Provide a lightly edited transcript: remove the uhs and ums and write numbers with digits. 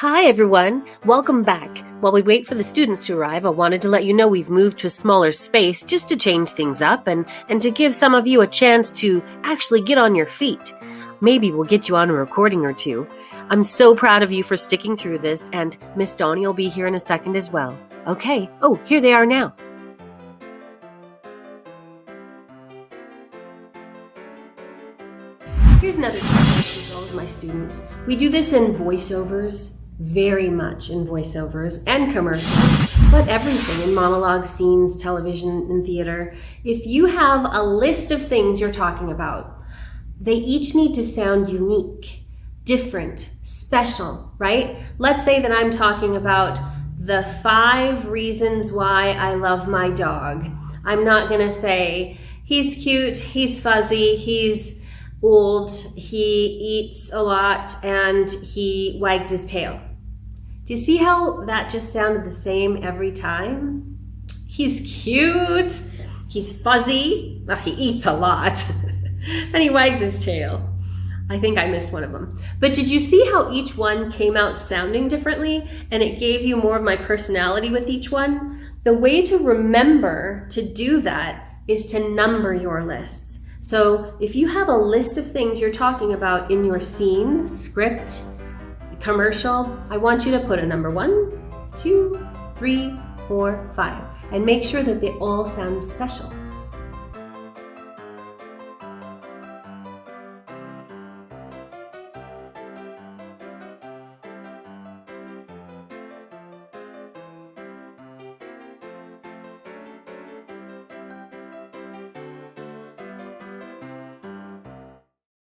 Hi everyone, welcome back. While we wait for the students to arrive, I wanted to let you know we've moved to a smaller space just to change things up and to give some of you a chance to actually get on your feet. Maybe we'll get you on a recording or two. I'm so proud of you for sticking through this, and Miss Dawnnie will be here in a second as well. Okay, here they are now. Here's another tip I teach all of my students. We do this in voiceovers, very much in voiceovers and commercials, but everything in monologue scenes, television, and theater. If you have a list of things you're talking about, they each need to sound unique, different, special, right? Let's say that I'm talking about the 5 reasons why I love my dog. I'm not gonna say, he's cute, he's fuzzy, he's old, he eats a lot, and he wags his tail. Do you see how that just sounded the same every time? He's cute, he's fuzzy, well, he eats a lot, and he wags his tail. I think I missed one of them. But did you see how each one came out sounding differently, and it gave you more of my personality with each one? The way to remember to do that is to number your lists. So if you have a list of things you're talking about in your scene, script, commercial, I want you to put a number 1, 2, 3, 4, 5, and make sure that they all sound special.